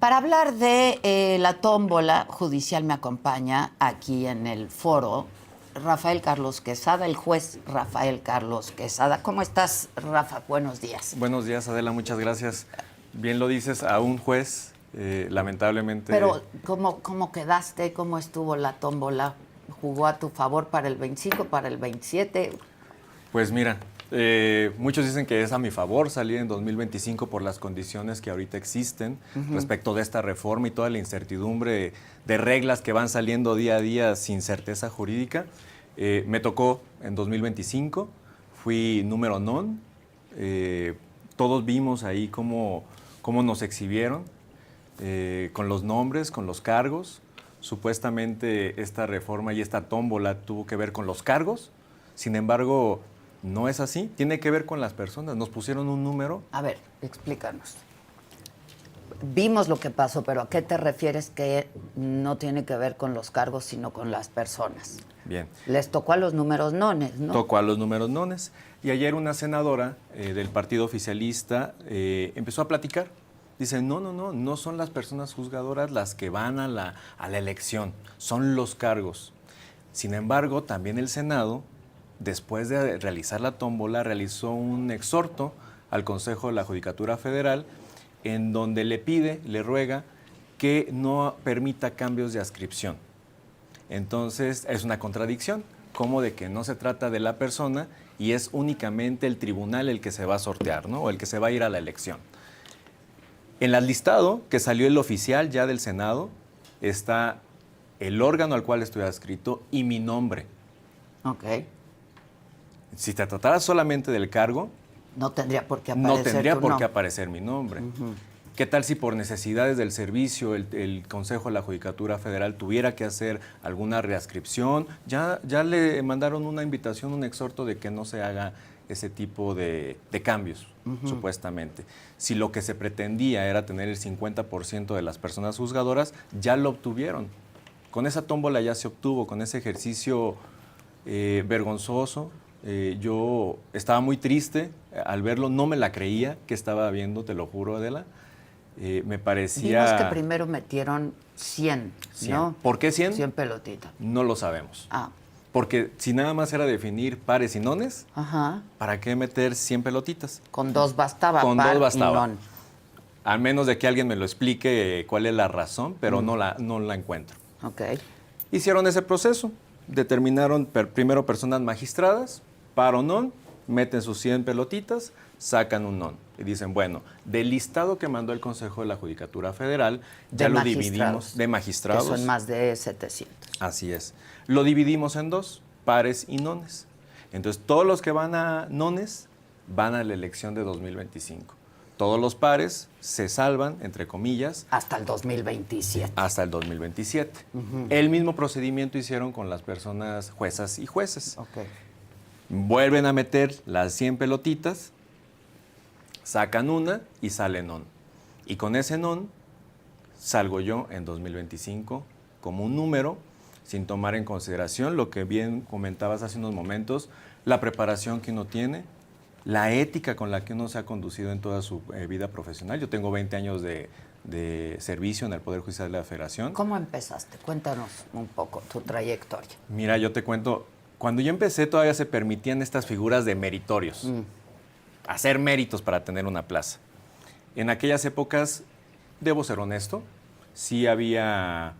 Para hablar de la tómbola judicial me acompaña aquí en el foro Rafael Carlos Quesada, el juez Rafael Carlos Quesada. ¿Cómo estás, Rafa? Buenos días. Buenos días, Adela, muchas gracias. Bien lo dices, a un juez, lamentablemente... Pero, ¿cómo quedaste? ¿Cómo estuvo la tómbola? ¿Jugó a tu favor para el 25, para el 27? Pues mira, muchos dicen que es a mi favor salir en 2025 por las condiciones que ahorita existen respecto de esta reforma y toda la incertidumbre de reglas que van saliendo día a día sin certeza jurídica. Me tocó en 2025, fui número non. Todos vimos ahí cómo nos exhibieron con los nombres, con los cargos. Supuestamente esta reforma y esta tómbola tuvo que ver con los cargos. Sin embargo, no es así. Tiene que ver con las personas. Nos pusieron un número. A ver, explícanos. Vimos lo que pasó, pero ¿a qué te refieres que no tiene que ver con los cargos, sino con las personas? Bien. Les tocó a los números nones, ¿no? Tocó a los números nones. Y ayer una senadora del partido oficialista empezó a platicar. Dice, no son las personas juzgadoras las que van a la elección, son los cargos. Sin embargo, también el Senado, después de realizar la tómbola, realizó un exhorto al Consejo de la Judicatura Federal en donde le ruega que no permita cambios de adscripción. Entonces, es una contradicción, como de que no se trata de la persona y es únicamente el tribunal el que se va a sortear, ¿no? O el que se va a ir a la elección. En el listado que salió el oficial ya del Senado está el órgano al cual estoy adscrito y mi nombre. Ok. Si te tratara solamente del cargo, no tendría por qué aparecer no tendría por qué aparecer mi nombre. Uh-huh. ¿Qué tal si por necesidades del servicio el Consejo de la Judicatura Federal tuviera que hacer alguna readscripción? Ya le mandaron una invitación, un exhorto de que no se haga ese tipo de cambios, supuestamente. Si lo que se pretendía era tener el 50% de las personas juzgadoras, ya lo obtuvieron. Con esa tómbola ya se obtuvo, con ese ejercicio vergonzoso. Yo estaba muy triste al verlo, no me la creía que estaba viendo, te lo juro, Adela. Me parecía... Vimos que primero metieron 100, ¿no? ¿Por qué 100? 100 pelotitas. No lo sabemos. Ah. Porque si nada más era definir pares y nones, ajá, ¿para qué meter 100 pelotitas? Con dos bastaba, con par dos bastaba. Y non. Al menos de que alguien me lo explique cuál es la razón, pero no la encuentro. Ok. Hicieron ese proceso, determinaron primero personas magistradas, par o non, meten sus 100 pelotitas, sacan un non. Y dicen, bueno, del listado que mandó el Consejo de la Judicatura Federal, ya lo dividimos de magistrados. Que son más de 700. Así es. Lo dividimos en dos, pares y nones. Entonces, todos los que van a nones van a la elección de 2025. Todos los pares se salvan, entre comillas. Hasta el 2027. Hasta el 2027. El mismo procedimiento hicieron con las personas juezas y jueces. Okay. Vuelven a meter las 100 pelotitas, sacan una y sale non. Y con ese non salgo yo en 2025 como un número, sin tomar en consideración lo que bien comentabas hace unos momentos, la preparación que uno tiene, la ética con la que uno se ha conducido en toda su vida profesional. Yo tengo 20 años de servicio en el Poder Judicial de la Federación. ¿Cómo empezaste? Cuéntanos un poco tu trayectoria. Mira, yo te cuento, cuando yo empecé todavía se permitían estas figuras de meritorios, hacer méritos para tener una plaza. En aquellas épocas, debo ser honesto, sí había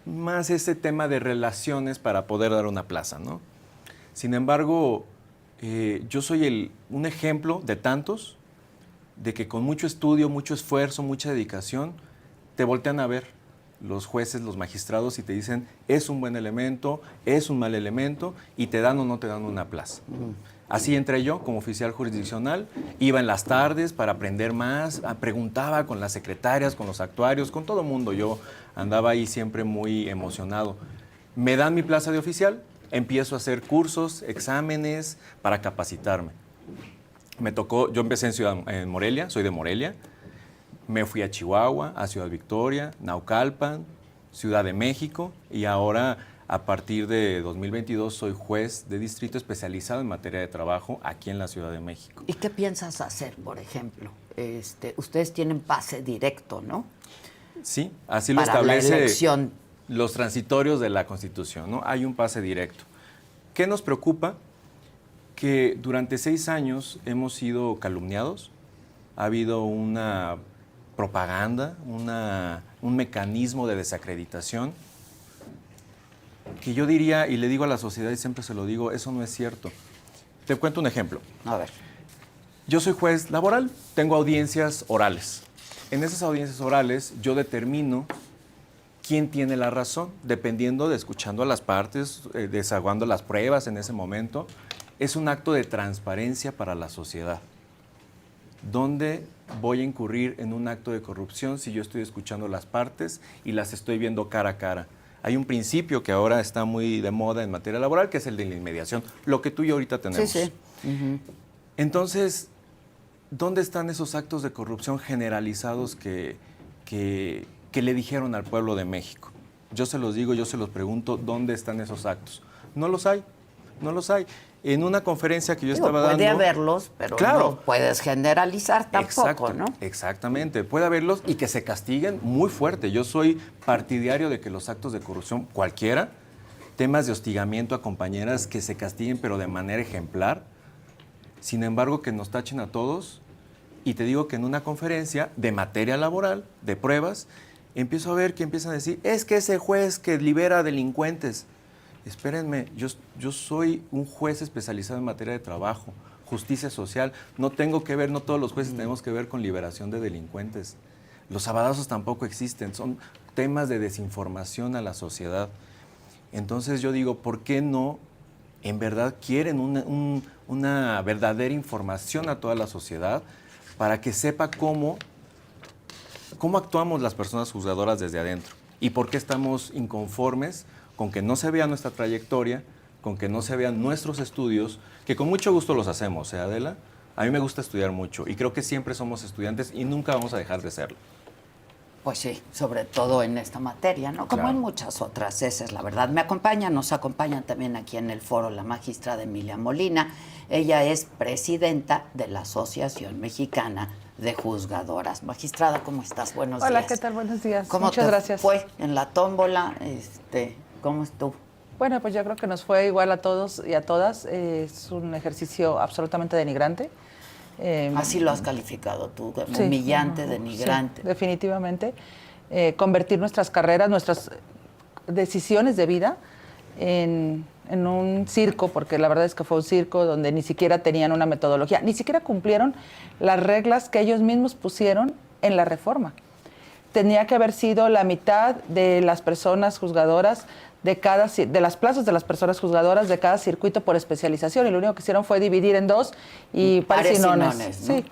más ese tema de relaciones para poder dar una plaza, ¿no? Sin embargo, yo soy un ejemplo de tantos, de que con mucho estudio, mucho esfuerzo, mucha dedicación, te voltean a ver los jueces, los magistrados y te dicen, es un buen elemento, es un mal elemento, y te dan o no te dan una plaza. Así entré yo como oficial jurisdiccional, iba en las tardes para aprender más, preguntaba con las secretarias, con los actuarios, con todo el mundo. Yo andaba ahí siempre muy emocionado. Me dan mi plaza de oficial, empiezo a hacer cursos, exámenes para capacitarme. Me tocó, yo empecé en Morelia, soy de Morelia, me fui a Chihuahua, a Ciudad Victoria, Naucalpan, Ciudad de México, y ahora A partir de 2022 soy juez de distrito especializado en materia de trabajo aquí en la Ciudad de México. ¿Y qué piensas hacer, por ejemplo? Ustedes tienen pase directo, ¿no? Sí, así lo Para establece la elección. los transitorios de la Constitución, ¿no? Hay un pase directo. ¿Qué nos preocupa? Que durante 6 años hemos sido calumniados, ha habido una propaganda, un mecanismo de desacreditación, que yo diría, y le digo a la sociedad y siempre se lo digo, eso no es cierto. Te cuento un ejemplo. A ver. Yo soy juez laboral, tengo audiencias orales. En esas audiencias orales yo determino quién tiene la razón, dependiendo de escuchando a las partes, desaguando las pruebas en ese momento. Es un acto de transparencia para la sociedad. ¿Dónde voy a incurrir en un acto de corrupción si yo estoy escuchando las partes y las estoy viendo cara a cara? Hay un principio que ahora está muy de moda en materia laboral, que es el de la inmediación, lo que tú y yo ahorita tenemos. Sí, sí. Uh-huh. Entonces, ¿dónde están esos actos de corrupción generalizados que le dijeron al pueblo de México? Yo se los digo, yo se los pregunto, ¿dónde están esos actos? No los hay, no los hay. En una conferencia que yo estaba dando... Puede haberlos, pero claro, no puedes generalizar tampoco, ¿no? Exactamente, puede haberlos y que se castiguen muy fuerte. Yo soy partidario de que los actos de corrupción, cualquiera, temas de hostigamiento a compañeras, que se castiguen, pero de manera ejemplar. Sin embargo, que nos tachen a todos. Y te digo que en una conferencia de materia laboral, de pruebas, empiezo a ver que empiezan a decir, es que ese juez que libera delincuentes. Espérenme, yo soy un juez especializado en materia de trabajo, justicia social. No tengo que ver, no todos los jueces tenemos que ver con liberación de delincuentes. Los sabadazos tampoco existen, son temas de desinformación a la sociedad. Entonces yo digo, ¿por qué no en verdad quieren una verdadera información a toda la sociedad para que sepa cómo actuamos las personas juzgadoras desde adentro y por qué estamos inconformes con que no se vea nuestra trayectoria, con que no se vean nuestros estudios, que con mucho gusto los hacemos, ¿eh, Adela? A mí me gusta estudiar mucho y creo que siempre somos estudiantes y nunca vamos a dejar de serlo. Pues sí, sobre todo en esta materia, ¿no? Como claro. En muchas otras, esa es la verdad. Nos acompañan también aquí en el foro la magistrada Emilia Molina. Ella es presidenta de la Asociación Mexicana de Juzgadoras. Magistrada, ¿cómo estás? Buenos días. Hola, ¿qué tal? Buenos días. Muchas gracias. ¿Cómo te fue en la tómbola? ¿Cómo estuvo? Bueno, pues yo creo que nos fue igual a todos y a todas. Es un ejercicio absolutamente denigrante. Así lo has calificado tú, sí, humillante, denigrante. Sí, definitivamente. Convertir nuestras carreras, nuestras decisiones de vida en un circo, porque la verdad es que fue un circo donde ni siquiera tenían una metodología, ni siquiera cumplieron las reglas que ellos mismos pusieron en la reforma. Tenía que haber sido la mitad de las personas juzgadoras de las plazas de las personas juzgadoras de cada circuito por especialización, y lo único que hicieron fue dividir en dos y pares y nones, ¿no? Sí.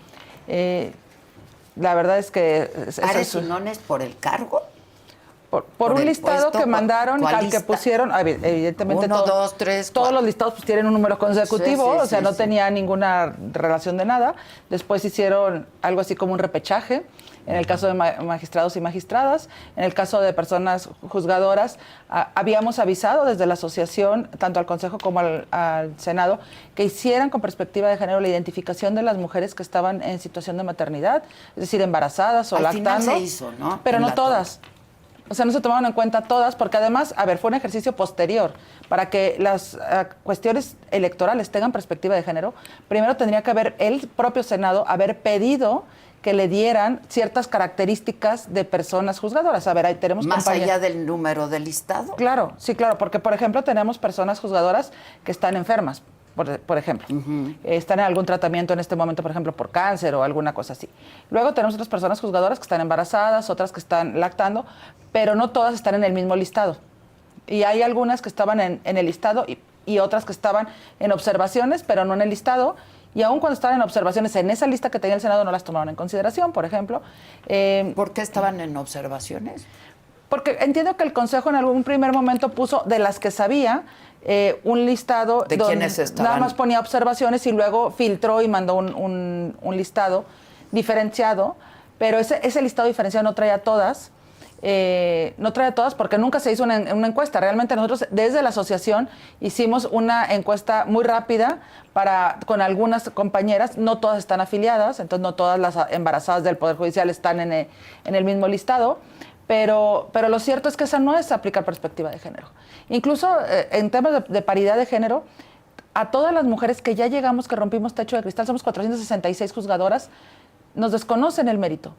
La verdad es que... ¿Pares y nones por el cargo? Por un listado que mandaron, al que pusieron, evidentemente 1, 2, 3, 4. Todos los listados pues tienen un número consecutivo, sí, o sea, sí, no tenía ninguna relación de nada. Después hicieron algo así como un repechaje, en el caso de magistrados y magistradas. En el caso de personas juzgadoras, habíamos avisado desde la asociación, tanto al Consejo como al Senado, que hicieran con perspectiva de género la identificación de las mujeres que estaban en situación de maternidad, es decir, embarazadas o lactando. Al final se hizo, ¿no? Pero no todas. O sea, no se tomaron en cuenta todas, porque además, fue un ejercicio posterior. Para que las cuestiones electorales tengan perspectiva de género, primero tendría que haber el propio Senado haber pedido que le dieran ciertas características de personas juzgadoras. A ver, ahí tenemos ¿Más allá del número del listado? Claro, sí, claro, porque, por ejemplo, tenemos personas juzgadoras que están enfermas, por ejemplo. Están en algún tratamiento en este momento, por ejemplo, por cáncer o alguna cosa así. Luego tenemos otras personas juzgadoras que están embarazadas, otras que están lactando, pero no todas están en el mismo listado. Y hay algunas que estaban en el listado y otras que estaban en observaciones, pero no en el listado. Y aún cuando estaban en observaciones, en esa lista que tenía el Senado no las tomaron en consideración, por ejemplo. ¿Por qué estaban en observaciones? Porque entiendo que el Consejo en algún primer momento puso, de las que sabía, un listado de quienes estaban. Nada más ponía observaciones y luego filtró y mandó un listado diferenciado, pero ese listado diferenciado no traía todas. no trae a todas porque nunca se hizo una encuesta. Realmente nosotros desde la asociación hicimos una encuesta muy rápida con algunas compañeras, no todas están afiliadas, entonces no todas las embarazadas del Poder Judicial están en el mismo listado, pero lo cierto es que esa no es aplicar perspectiva de género. Incluso en temas de paridad de género, a todas las mujeres que ya llegamos, que rompimos techo de cristal, somos 466 juzgadoras, nos desconocen el mérito.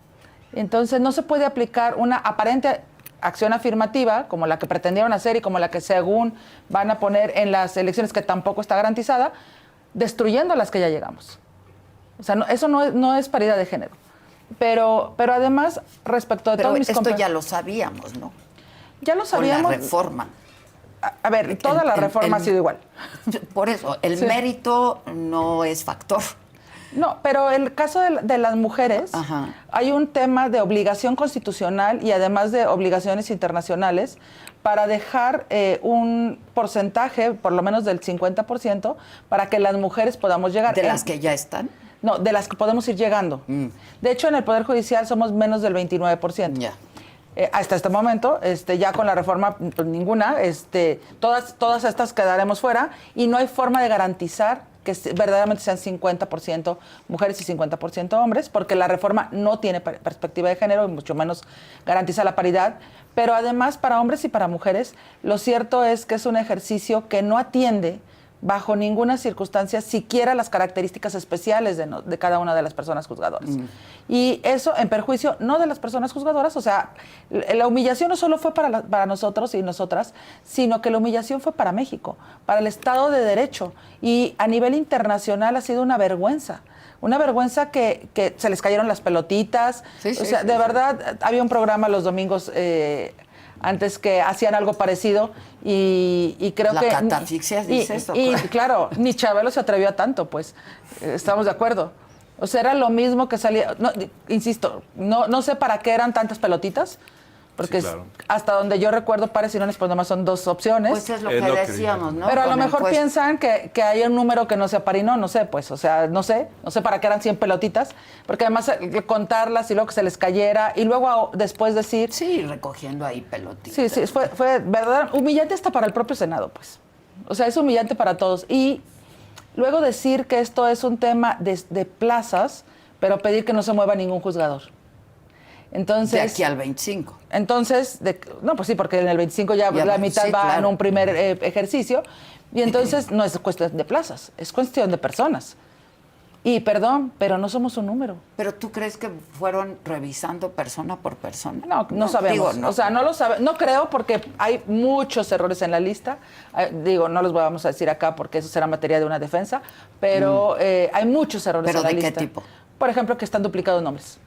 Entonces no se puede aplicar una aparente acción afirmativa, como la que pretendieron hacer y como la que según van a poner en las elecciones, que tampoco está garantizada, destruyendo a las que ya llegamos. O sea, eso no es paridad de género. Pero además, respecto de todos mis esto ya lo sabíamos, ¿no? Ya lo sabíamos. Con la reforma. A ver, toda la reforma ha sido igual. Por eso, el mérito no es factor. No, pero el caso de las mujeres, Ajá. hay un tema de obligación constitucional y además de obligaciones internacionales para dejar un porcentaje, por lo menos del 50%, para que las mujeres podamos llegar. ¿De las que ya están? No, de las que podemos ir llegando. De hecho, en el Poder Judicial somos menos del 29%. Ya. Hasta este momento, ya con la reforma, pues, ninguna, todas estas quedaremos fuera y no hay forma de garantizar que verdaderamente sean 50% mujeres y 50% hombres, porque la reforma no tiene perspectiva de género y mucho menos garantiza la paridad. Pero además, para hombres y para mujeres, lo cierto es que es un ejercicio que no atiende bajo ninguna circunstancia siquiera las características especiales de cada una de las personas juzgadoras. Y eso en perjuicio no de las personas juzgadoras, o sea, la humillación no solo fue para nosotros y nosotras, sino que la humillación fue para México, para el Estado de Derecho, y a nivel internacional ha sido una vergüenza que se les cayeron las pelotitas. Sí, de verdad, había un programa los domingos antes que hacían algo parecido y creo la que... La catafixia dice eso. Y claro, ni Chabelo se atrevió a tanto, pues, estamos de acuerdo. O sea, era lo mismo que salía... No, insisto, no sé para qué eran tantas pelotitas, porque sí, claro. Hasta donde yo recuerdo, pares y nones, pues nomás son 2 opciones. Pues es lo que decíamos, ¿no? Pero a lo Con el mejor juez. piensan que hay un número que no se aparinó, no sé, pues, o sea, no sé para qué eran 100 pelotitas, porque además contarlas y luego que se les cayera y luego después decir... Sí, recogiendo ahí pelotitas. Sí, fue verdad, humillante hasta para el propio Senado, pues. O sea, es humillante para todos. Y luego decir que esto es un tema de plazas, pero pedir que no se mueva ningún juzgador. Entonces, de aquí al 25. Entonces, no, pues sí, porque en el 25 ya la mitad sí, va claro. en un primer ejercicio. Y entonces no es cuestión de plazas, es cuestión de personas. Y perdón, pero no somos un número. ¿Pero tú crees que fueron revisando persona por persona? No sabemos. Digo, no. O sea, no lo sabe. No creo porque hay muchos errores en la lista. No los vamos a decir acá porque eso será materia de una defensa. Pero hay muchos errores en la lista. ¿Pero de qué tipo? Por ejemplo, que están duplicados nombres.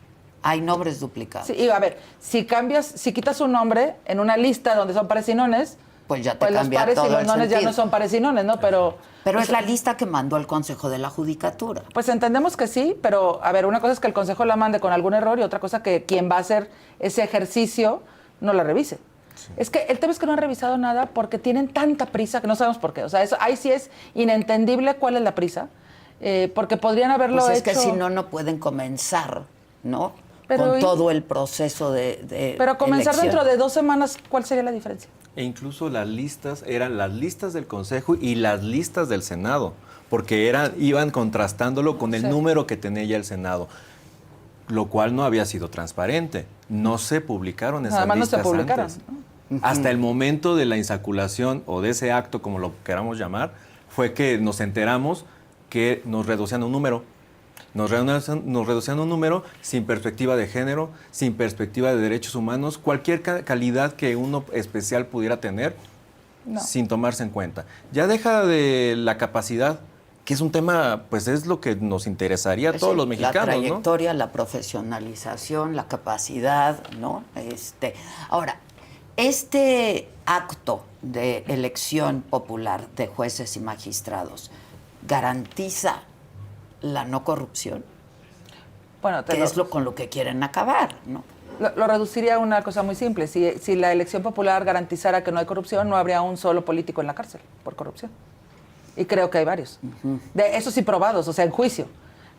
Hay nombres duplicados. Sí, y a ver, si quitas un nombre en una lista donde son pares y nones, pues ya te los cambia pares todo y los el nones ya sentido. no son pares y nones, ¿no? Pero es la lista que mandó el Consejo de la Judicatura. Pues entendemos que sí, pero a ver, una cosa es que el Consejo la mande con algún error y otra cosa que quien va a hacer ese ejercicio no la revise. Sí. Es que el tema es que no han revisado nada porque tienen tanta prisa que no sabemos por qué. O sea, eso, ahí sí es inentendible cuál es la prisa, porque podrían haberlo pues es hecho... que si no pueden comenzar, ¿no? Pero con todo el proceso de Pero comenzar elección. dentro de 2 semanas, ¿cuál sería la diferencia? E incluso las listas eran las listas del Consejo y las listas del Senado, porque iban contrastándolo con el número que tenía ya el Senado, lo cual no había sido transparente. No se publicaron esas Además listas no se publicaron, antes. ¿no? Hasta el momento de la insaculación o de ese acto, como lo queramos llamar, fue que nos enteramos que nos reducían un número. Nos reducían un número sin perspectiva de género, sin perspectiva de derechos humanos, cualquier calidad que uno especial pudiera tener, sin tomarse en cuenta. Ya deja de la capacidad, que es un tema, pues es lo que nos interesaría a todos los mexicanos, la trayectoria, ¿no? La profesionalización, la capacidad, ¿no? Ahora, este acto de elección popular de jueces y magistrados garantiza la no corrupción, bueno, es con lo que quieren acabar, ¿no? Lo reduciría a una cosa muy simple. Si la elección popular garantizara que no hay corrupción, no habría un solo político en la cárcel por corrupción. Y creo que hay varios. De esos sí probados, o sea, en juicio.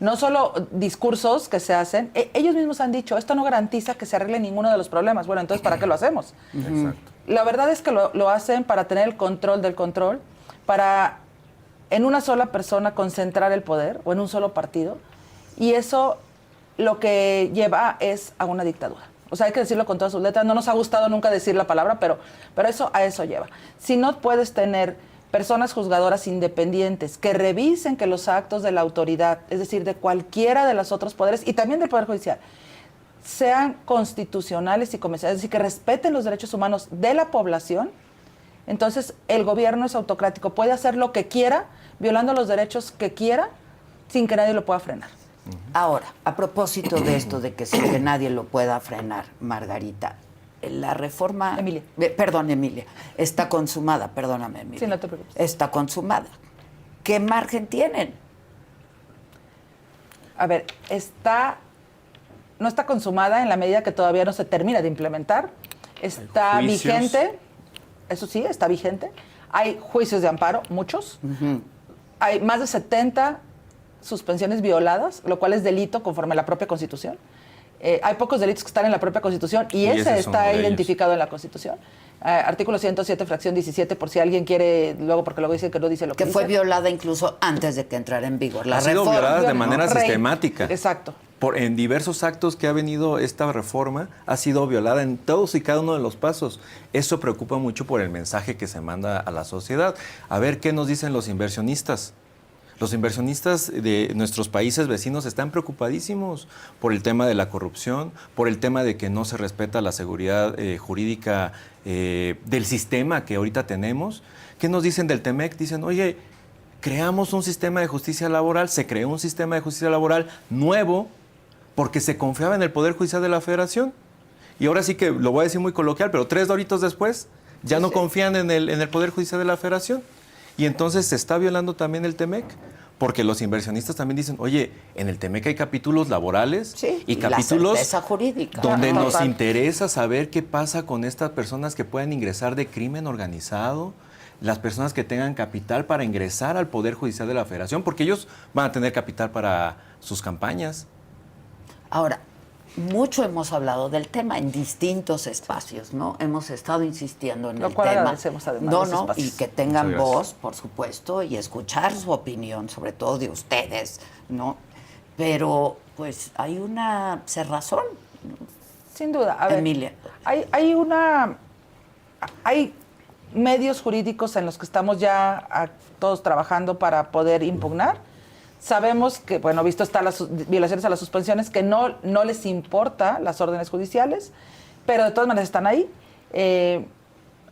No solo discursos que se hacen, ellos mismos han dicho, esto no garantiza que se arregle ninguno de los problemas. Bueno, entonces, ¿para qué lo hacemos? Exacto. La verdad es que lo hacen para tener el control del control, para en una sola persona concentrar el poder o en un solo partido, y eso lo que lleva es a una dictadura. O sea, hay que decirlo con todas sus letras. No nos ha gustado nunca decir la palabra, pero eso a eso lleva. Si no puedes tener personas juzgadoras independientes que revisen que los actos de la autoridad, es decir, de cualquiera de los otros poderes y también del Poder Judicial, sean constitucionales y convencionales, es decir, que respeten los derechos humanos de la población, entonces el gobierno es autocrático, puede hacer lo que quiera, violando los derechos que quiera, sin que nadie lo pueda frenar. Ahora, a propósito de esto, de que sin que nadie lo pueda frenar, Margarita, la reforma... Emilia. Perdón, Emilia. Está consumada, perdóname, Emilia. Sí, no te preocupes. Está consumada. ¿Qué margen tienen? A ver, no está consumada en la medida que todavía no se termina de implementar. Está vigente, eso sí, está vigente. Hay juicios de amparo, muchos. Hay más de 70 suspensiones violadas, lo cual es delito conforme a la propia Constitución. Hay pocos delitos que están en la propia Constitución y ese está identificado en la Constitución. Artículo 107, fracción 17, por si alguien quiere, porque luego dice que no dice lo que dice. Fue violada incluso antes de que entrara en vigor la reforma. Ha sido violada de manera sistemática. Exacto. En diversos actos que ha venido esta reforma, ha sido violada en todos y cada uno de los pasos. Eso preocupa mucho por el mensaje que se manda a la sociedad. A ver qué nos dicen los inversionistas. Los inversionistas de nuestros países vecinos están preocupadísimos por el tema de la corrupción, por el tema de que no se respeta la seguridad jurídica del sistema que ahorita tenemos. ¿Qué nos dicen del TEMEC? Dicen, oye, creamos un sistema de justicia laboral, se creó un sistema de justicia laboral nuevo porque se confiaba en el Poder Judicial de la Federación. Y ahora sí que lo voy a decir muy coloquial, pero 3 doritos después ya no confían en el Poder Judicial de la Federación. Y entonces se está violando también el TEMEC, porque los inversionistas también dicen, oye, en el TEMEC hay capítulos laborales y capítulos la certeza jurídica, donde nos interesa saber qué pasa con estas personas que pueden ingresar de crimen organizado, las personas que tengan capital para ingresar al Poder Judicial de la Federación, porque ellos van a tener capital para sus campañas. Ahora, mucho hemos hablado del tema en distintos espacios, ¿no? Hemos estado insistiendo en el tema. Agradecemos además los espacios. Y que tengan voz, por supuesto, y escuchar su opinión, sobre todo de ustedes, ¿no? Pero, pues, hay una cerrazón. Sin duda. A ver, Emilia. Hay medios jurídicos en los que estamos ya todos trabajando para poder impugnar. Sabemos que, bueno, visto están las violaciones a las suspensiones, que no les importa las órdenes judiciales, pero de todas maneras están ahí.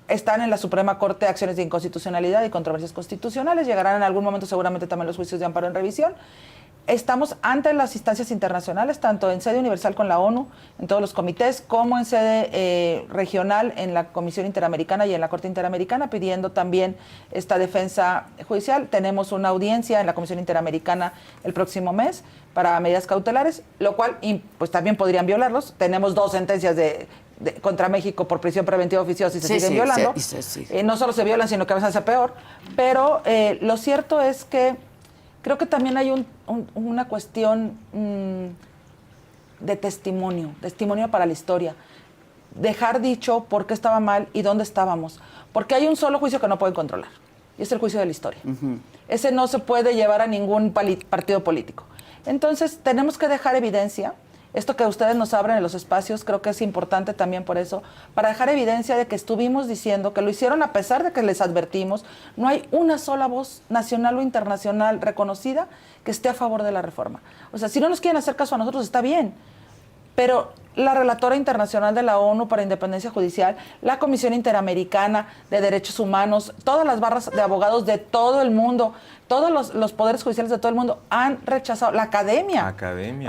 Están en la Suprema Corte acciones de inconstitucionalidad y controversias constitucionales. Llegarán en algún momento seguramente también los juicios de amparo en revisión. Estamos ante las instancias internacionales, tanto en sede universal con la ONU, en todos los comités, como en sede regional en la Comisión Interamericana y en la Corte Interamericana, pidiendo también esta defensa judicial. Tenemos una audiencia en la Comisión Interamericana el próximo mes para medidas cautelares, lo cual pues también podrían violarlos. Tenemos 2 sentencias contra México por prisión preventiva oficiosa y se siguen violando. No solo se violan, sino que a veces hace peor. Pero lo cierto es que creo que también hay una cuestión de testimonio para la historia. Dejar dicho por qué estaba mal y dónde estábamos. Porque hay un solo juicio que no pueden controlar, y es el juicio de la historia. Ese no se puede llevar a ningún partido político. Entonces, tenemos que dejar evidencia. Esto que ustedes nos abren en los espacios, creo que es importante también por eso, para dejar evidencia de que estuvimos diciendo que lo hicieron a pesar de que les advertimos. No hay una sola voz nacional o internacional reconocida que esté a favor de la reforma. O sea, si no nos quieren hacer caso a nosotros, está bien. Pero la Relatora Internacional de la ONU para Independencia Judicial, la Comisión Interamericana de Derechos Humanos, todas las barras de abogados de todo el mundo, todos los poderes judiciales de todo el mundo han rechazado, la academia.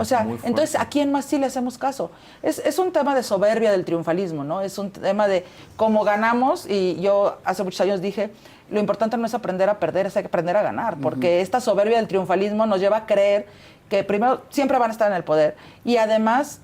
O sea, entonces, ¿a quién más sí le hacemos caso? Es un tema de soberbia del triunfalismo, ¿no? Es un tema de cómo ganamos, y yo hace muchos años dije, lo importante no es aprender a perder, es aprender a ganar, porque esta soberbia del triunfalismo nos lleva a creer que primero siempre van a estar en el poder, y además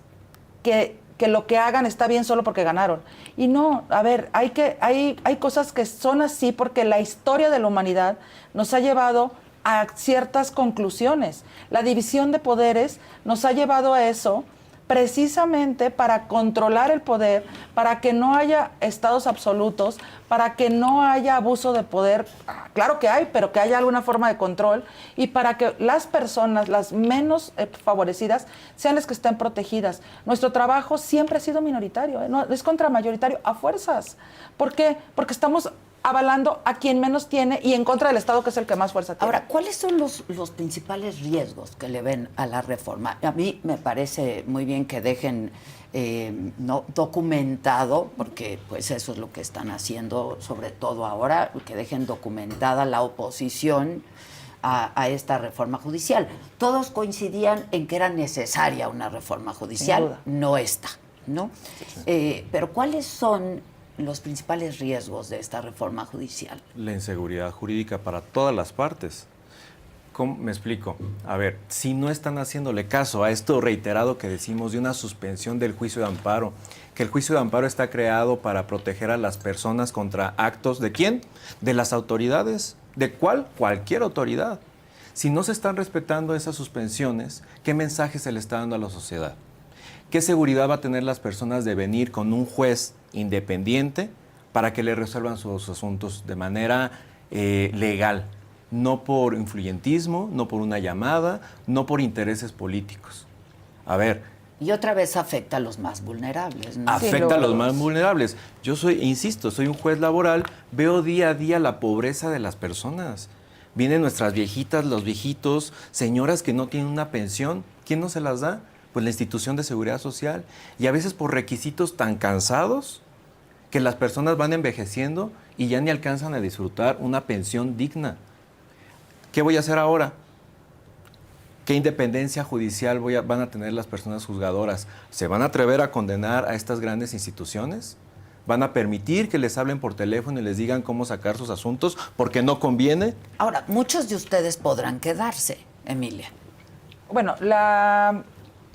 que lo que hagan está bien solo porque ganaron. Y no, a ver, hay cosas que son así porque la historia de la humanidad nos ha llevado a ciertas conclusiones. La división de poderes nos ha llevado a eso precisamente para controlar el poder, para que no haya estados absolutos, para que no haya abuso de poder. Claro que hay, pero que haya alguna forma de control, y para que las personas, las menos favorecidas, sean las que estén protegidas. Nuestro trabajo siempre ha sido minoritario, no, es contramayoritario a fuerzas. ¿Por qué? Porque estamos avalando a quien menos tiene y en contra del Estado, que es el que más fuerza tiene. Ahora, ¿cuáles son los principales riesgos que le ven a la reforma? A mí me parece muy bien que dejen no documentado, porque pues eso es lo que están haciendo, sobre todo ahora, que dejen documentada la oposición a esta reforma judicial. Todos coincidían en que era necesaria una reforma judicial, no esta, ¿no? Pero ¿cuáles son los principales riesgos de esta reforma judicial? La inseguridad jurídica para todas las partes. ¿Cómo me explico? A ver, si no están haciéndole caso a esto reiterado que decimos de una suspensión del juicio de amparo, que el juicio de amparo está creado para proteger a las personas contra actos ¿de quién? De las autoridades. ¿De cuál? Cualquier autoridad. Si no se están respetando esas suspensiones, ¿qué mensaje se le está dando a la sociedad? ¿Qué seguridad va a tener las personas de venir con un juez independiente para que le resuelvan sus asuntos de manera legal? No por influyentismo, no por una llamada, no por intereses políticos. A ver. Y otra vez afecta a los más vulnerables, ¿no? Afecta a los más vulnerables. Yo insisto, soy un juez laboral, veo día a día la pobreza de las personas. Vienen nuestras viejitas, los viejitos, señoras que no tienen una pensión. ¿Quién no se las da? Pues la institución de seguridad social, y a veces por requisitos tan cansados que las personas van envejeciendo y ya ni alcanzan a disfrutar una pensión digna. ¿Qué voy a hacer ahora? ¿Qué independencia judicial van a tener las personas juzgadoras? ¿Se van a atrever a condenar a estas grandes instituciones? ¿Van a permitir que les hablen por teléfono y les digan cómo sacar sus asuntos porque no conviene? Ahora, muchos de ustedes podrán quedarse, Emilia. Bueno, la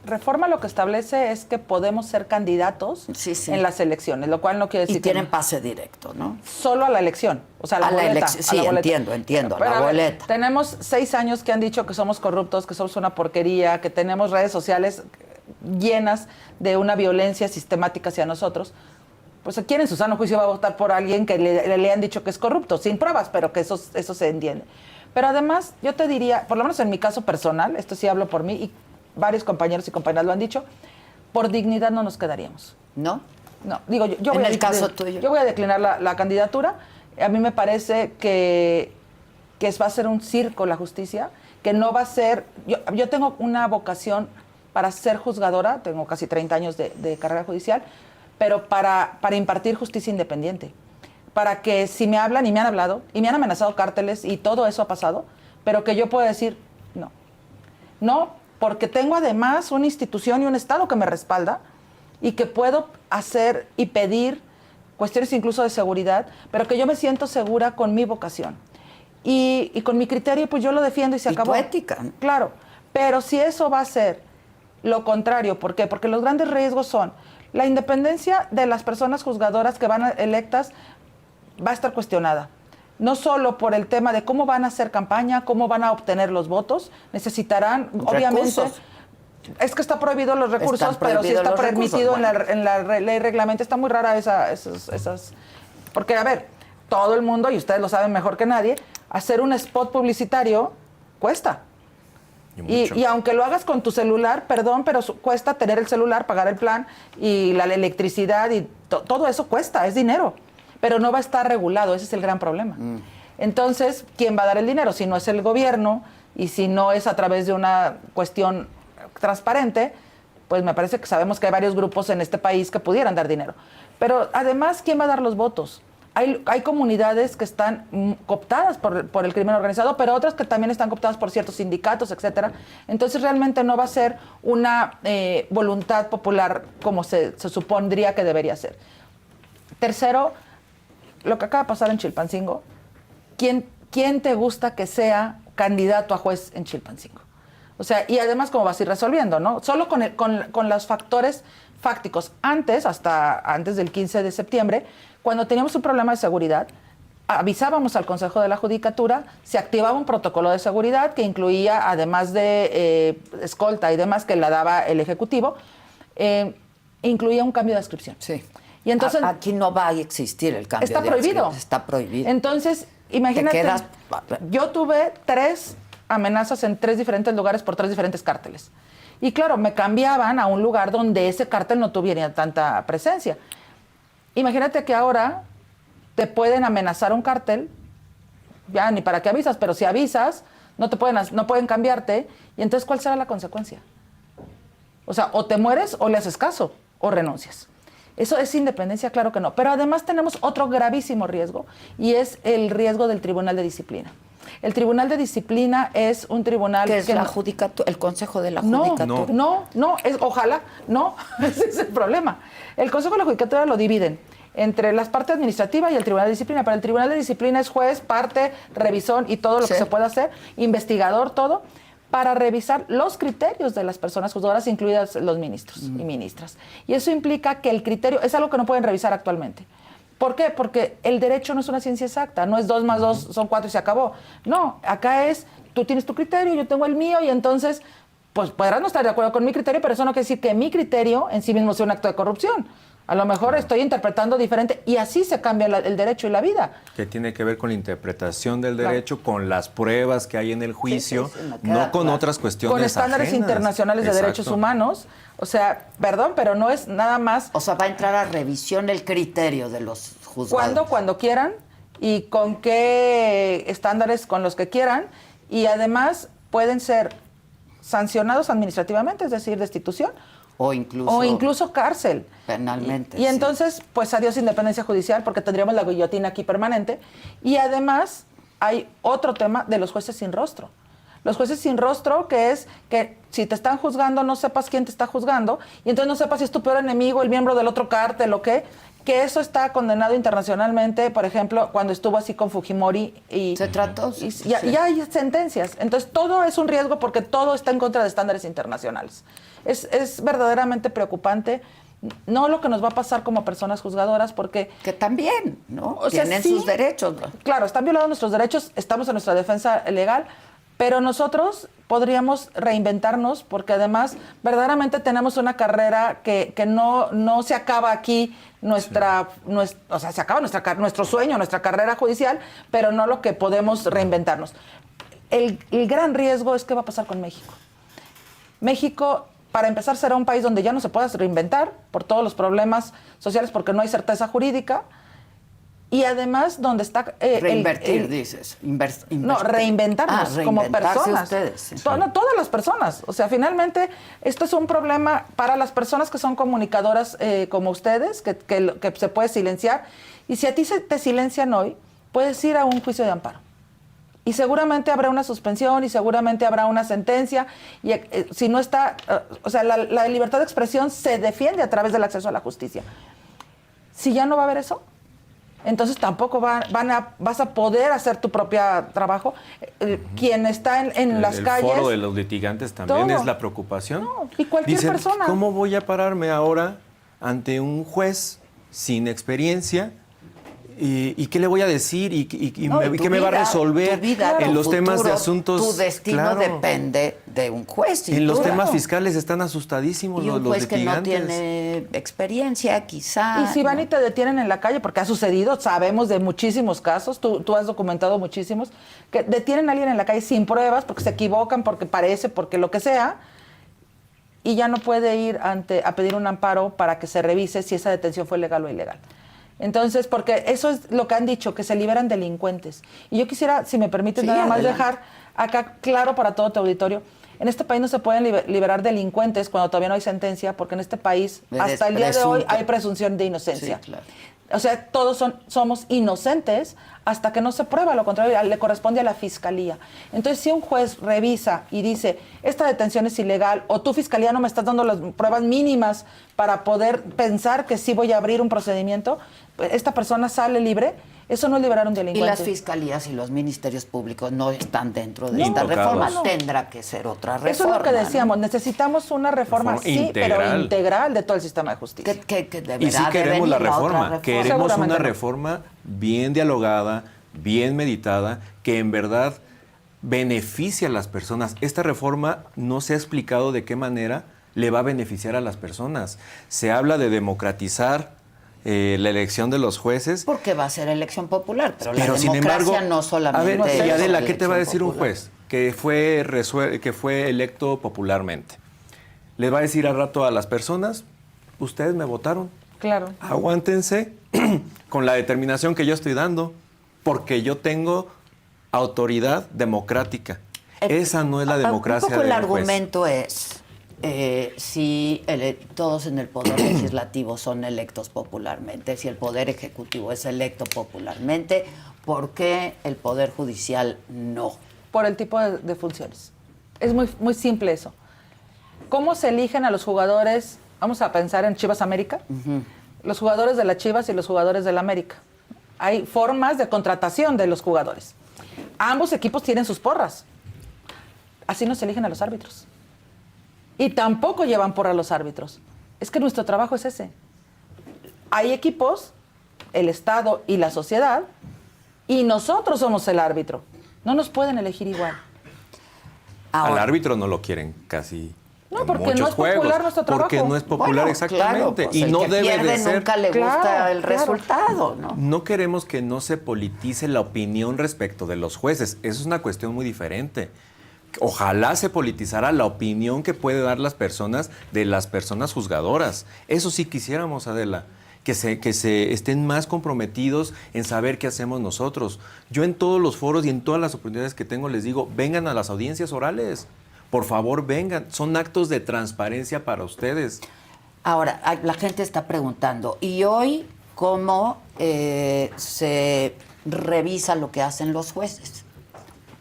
reforma lo que establece es que podemos ser candidatos en las elecciones, lo cual no quiere decir y tienen pase directo, ¿no? Solo a la elección, o sea, a la boleta. Sí, a la boleta. entiendo, pero, la boleta. Tenemos 6 años que han dicho que somos corruptos, que somos una porquería, que tenemos redes sociales llenas de una violencia sistemática hacia nosotros. Pues ¿quién en su sano juicio va a votar por alguien que le han dicho que es corrupto? Sin pruebas, pero que eso se entiende. Pero además, yo te diría, por lo menos en mi caso personal, esto sí hablo por mí, y varios compañeros y compañeras lo han dicho, por dignidad no nos quedaríamos. ¿No? No, digo, yo en el caso tuyo. Yo voy a declinar la candidatura. A mí me parece que va a ser un circo la justicia, que no va a ser... Yo tengo una vocación para ser juzgadora, tengo casi 30 años de carrera judicial, pero para impartir justicia independiente. Para que si me hablan, y me han hablado, y me han amenazado cárteles, y todo eso ha pasado, pero que yo pueda decir, no. No, porque tengo además una institución y un Estado que me respalda, y que puedo hacer y pedir cuestiones incluso de seguridad, pero que yo me siento segura con mi vocación. Y con mi criterio, pues yo lo defiendo y se acabó. Y tu ética. Claro, pero si eso va a ser lo contrario, ¿por qué? Porque los grandes riesgos son la independencia de las personas juzgadoras que van electas va a estar cuestionada. No solo por el tema de cómo van a hacer campaña, cómo van a obtener los votos, necesitarán, obviamente... Es que está prohibido los recursos, pero sí está permitido en la ley reglamento. Está muy rara esas... Porque, a ver, todo el mundo, y ustedes lo saben mejor que nadie, hacer un spot publicitario cuesta. Y aunque lo hagas con tu celular, perdón, pero cuesta tener el celular, pagar el plan, y la electricidad, y todo eso cuesta, es dinero. Pero no va a estar regulado, ese es el gran problema. Entonces, ¿quién va a dar el dinero? Si no es el gobierno, y si no es a través de una cuestión transparente, pues me parece que sabemos que hay varios grupos en este país que pudieran dar dinero. Pero además, ¿quién va a dar los votos? Hay comunidades que están cooptadas por el crimen organizado, pero otras que también están cooptadas por ciertos sindicatos, etcétera. Entonces realmente no va a ser una voluntad popular como se supondría que debería ser. Tercero, lo que acaba de pasar en Chilpancingo, ¿quién te gusta que sea candidato a juez en Chilpancingo? O sea, y además cómo vas a ir resolviendo, ¿no? Solo con los factores fácticos. Hasta antes del 15 de septiembre, cuando teníamos un problema de seguridad, avisábamos al Consejo de la Judicatura, se activaba un protocolo de seguridad que incluía, además de escolta y demás que la daba el Ejecutivo, incluía un cambio de adscripción. Sí. Y entonces, aquí no va a existir el cambio está de prohibido. adscripción. Está prohibido. Entonces, imagínate, yo tuve 3 amenazas en 3 diferentes lugares por 3 diferentes cárteles. Y claro, me cambiaban a un lugar donde ese cártel no tuviera tanta presencia. Imagínate que ahora te pueden amenazar un cártel, ya ni para qué avisas, pero si avisas, no pueden cambiarte, y entonces ¿cuál será la consecuencia? O sea, o te mueres o le haces caso, o renuncias. ¿Eso es independencia? Claro que no. Pero además tenemos otro gravísimo riesgo, y es el riesgo del Tribunal de Disciplina. El Tribunal de Disciplina es un tribunal que es la judicatura, el Consejo de la Judicatura. Ojalá, no, ese es el problema. El Consejo de la Judicatura lo dividen entre las partes administrativas y el Tribunal de Disciplina, pero el Tribunal de Disciplina es juez, parte, revisor y todo lo que se puede hacer, investigador, todo, para revisar los criterios de las personas juzgadoras, incluidas los ministros y ministras. Y eso implica que el criterio es algo que no pueden revisar actualmente. ¿Por qué? Porque el derecho no es una ciencia exacta, no es 2 más 2 son 4 y se acabó. No, acá es, tú tienes tu criterio, yo tengo el mío, y entonces, pues podrás no estar de acuerdo con mi criterio, pero eso no quiere decir que mi criterio en sí mismo sea un acto de corrupción. A lo mejor estoy interpretando diferente, y así se cambia el derecho y la vida. Que tiene que ver con la interpretación del derecho, con las pruebas que hay en el juicio, no con otras cuestiones con estándares ajenas. internacionales de derechos humanos. O sea, perdón, pero no es nada más. O sea, va a entrar a revisión el criterio de los juzgados. Cuando quieran y con qué estándares con los que quieran, y además pueden ser sancionados administrativamente, es decir, destitución. O incluso cárcel. Penalmente. Y entonces, pues adiós independencia judicial, porque tendríamos la guillotina aquí permanente. Y además hay otro tema de los jueces sin rostro. Los jueces sin rostro, que es que si te están juzgando, no sepas quién te está juzgando, y entonces no sepas si es tu peor enemigo, el miembro del otro cártel o qué, que eso está condenado internacionalmente, por ejemplo, cuando estuvo así con Fujimori. ¿Se trató? Y ya hay sentencias. Entonces todo es un riesgo porque todo está en contra de estándares internacionales. Es verdaderamente preocupante. No lo que nos va a pasar como personas juzgadoras, porque... Que también, ¿no? O sea, tienen sí, sus derechos, ¿no? Claro, están violados nuestros derechos, estamos en nuestra defensa legal, pero nosotros podríamos reinventarnos, porque además verdaderamente tenemos una carrera que no se acaba aquí o sea, se acaba nuestro sueño, nuestra carrera judicial, pero no lo que podemos reinventarnos. El gran riesgo es qué va a pasar con México. México, para empezar, será un país donde ya no se pueda reinventar por todos los problemas sociales, porque no hay certeza jurídica. Y además, donde está... reinvertir, dices. No, reinventarnos como personas. Ustedes, sí. Todas las personas. O sea, finalmente, esto es un problema para las personas que son comunicadoras como ustedes, que se puede silenciar. Y si a ti te silencian hoy, puedes ir a un juicio de amparo. Y seguramente habrá una suspensión y seguramente habrá una sentencia. Y si no está... o sea, la libertad de expresión se defiende a través del acceso a la justicia. Si ya no va a haber eso, entonces tampoco vas a poder hacer tu propio trabajo. Quien está en las calles... El foro de los litigantes también todo. Es la preocupación. No, y cualquier Dicen, persona. ¿cómo voy a pararme ahora ante un juez sin experiencia? ¿Y qué le voy a decir? ¿Y qué me va a resolver en los temas de asuntos? Tu destino depende de un juez. En los temas fiscales están asustadísimos los litigantes. Que no tiene experiencia, quizá. Y si van y te detienen en la calle, porque ha sucedido, sabemos de muchísimos casos, tú has documentado muchísimos, que detienen a alguien en la calle sin pruebas, porque se equivocan, porque parece, porque lo que sea, y ya no puede ir a pedir un amparo para que se revise si esa detención fue legal o ilegal. Entonces, porque eso es lo que han dicho, que se liberan delincuentes. Y yo quisiera, si me permiten, nada más dejar acá claro para todo tu auditorio, en este país no se pueden liberar delincuentes cuando todavía no hay sentencia, porque en este país, hasta el día de hoy, hay presunción de inocencia. Sí, claro. O sea, todos somos inocentes hasta que no se prueba lo contrario, le corresponde a la fiscalía. Entonces, si un juez revisa y dice, esta detención es ilegal, o tú, fiscalía, no me estás dando las pruebas mínimas para poder pensar que sí voy a abrir un procedimiento, esta persona sale libre, eso no es liberar a un delincuente. Y las fiscalías y los ministerios públicos no están dentro de esta reforma. No. Tendrá que ser otra reforma. Eso es lo que decíamos, necesitamos una reforma pero integral de todo el sistema de justicia. Que deberá y sí queremos la reforma, reforma. queremos una reforma bien dialogada, bien meditada, que en verdad beneficia a las personas. Esta reforma no se ha explicado de qué manera le va a beneficiar a las personas. Se habla de democratizar la elección de los jueces. Porque va a ser elección popular, pero la sin democracia embargo, no solamente a ver, es y Adela, ¿qué te va a elección decir un popular? juez que fue electo popularmente? Le va a decir al rato a las personas, ustedes me votaron. Claro. Aguántense con la determinación que yo estoy dando, porque yo tengo autoridad democrática. Esa no es la democracia Un poco el del juez. argumento es si todos en el poder legislativo son electos popularmente, si el poder ejecutivo es electo popularmente, ¿por qué el poder judicial no? Por el tipo de funciones. Es muy, muy simple eso. ¿Cómo se eligen a los jugadores? Vamos a pensar en Chivas América. Los jugadores de la Chivas y los jugadores de la América. Hay formas de contratación de los jugadores. Ambos equipos tienen sus porras. Así no se eligen a los árbitros. Y tampoco llevan porra a los árbitros. Es que nuestro trabajo es ese. Hay equipos, el Estado y la sociedad, y nosotros somos el árbitro. No nos pueden elegir igual. Al árbitro no lo quieren casi. No, en porque muchos no es popular juegos, nuestro trabajo. Porque no es popular, Bueno, exactamente. claro, pues y el no que debe pierde de ser. nunca le gusta Claro, el claro. resultado, ¿no? No queremos que no se politice la opinión respecto de los jueces. Eso es una cuestión muy diferente. Ojalá se politizara la opinión que puede dar las personas de las personas juzgadoras. Eso sí quisiéramos, Adela. Que se estén más comprometidos en saber qué hacemos nosotros. Yo en todos los foros y en todas las oportunidades que tengo les digo, vengan a las audiencias orales. Por favor, vengan. Son actos de transparencia para ustedes. Ahora, la gente está preguntando, ¿y hoy cómo se revisa lo que hacen los jueces?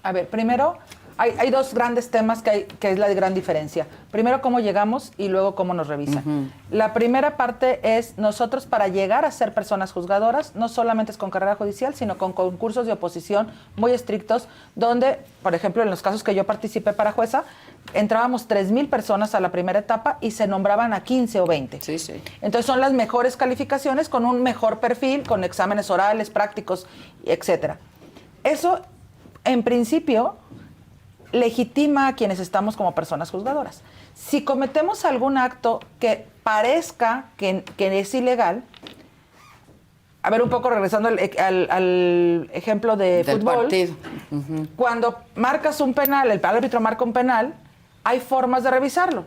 A ver, primero, hay dos grandes temas que es la gran diferencia. Primero, cómo llegamos y luego cómo nos revisan. La primera parte es nosotros para llegar a ser personas juzgadoras, no solamente es con carrera judicial, sino con concursos de oposición muy estrictos, donde, por ejemplo, en los casos que yo participé para jueza, entrábamos 3,000 personas a la primera etapa y se nombraban a 15 o 20. Sí, sí. Entonces son las mejores calificaciones con un mejor perfil, con exámenes orales, prácticos, etcétera. Eso, en principio, legitima a quienes estamos como personas juzgadoras. Si cometemos algún acto que parezca que es ilegal, a ver, un poco regresando al ejemplo de Del fútbol, partido. cuando marcas un penal, el árbitro marca un penal, hay formas de revisarlo.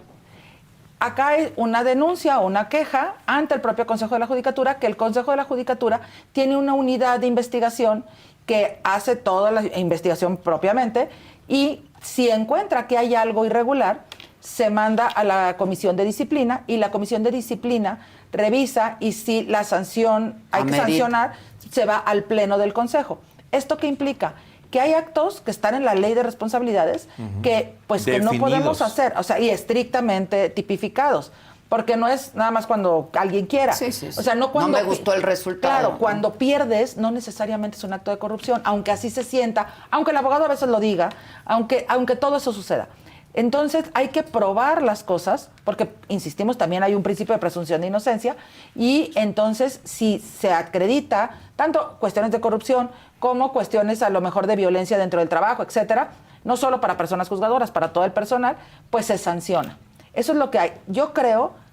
Acá hay una denuncia o una queja ante el propio Consejo de la Judicatura, que el Consejo de la Judicatura tiene una unidad de investigación que hace toda la investigación propiamente, y si encuentra que hay algo irregular, se manda a la Comisión de Disciplina y la Comisión de Disciplina revisa, y si la sanción hay que sancionar, se va al Pleno del Consejo. ¿Esto qué implica? Que hay actos que están en la ley de responsabilidades que pues que no podemos hacer, o sea, y estrictamente tipificados. Porque no es nada más cuando alguien quiera. Sí, sí, sí. O sea, no cuando... No me gustó el resultado. Claro, ¿no? cuando pierdes, no necesariamente es un acto de corrupción, aunque así se sienta, aunque el abogado a veces lo diga, aunque todo eso suceda. Entonces, hay que probar las cosas, porque, insistimos, también hay un principio de presunción de inocencia, y entonces, si se acredita tanto cuestiones de corrupción como cuestiones a lo mejor de violencia dentro del trabajo, etcétera, no solo para personas juzgadoras, para todo el personal, pues se sanciona. Eso es lo que hay. Yo creo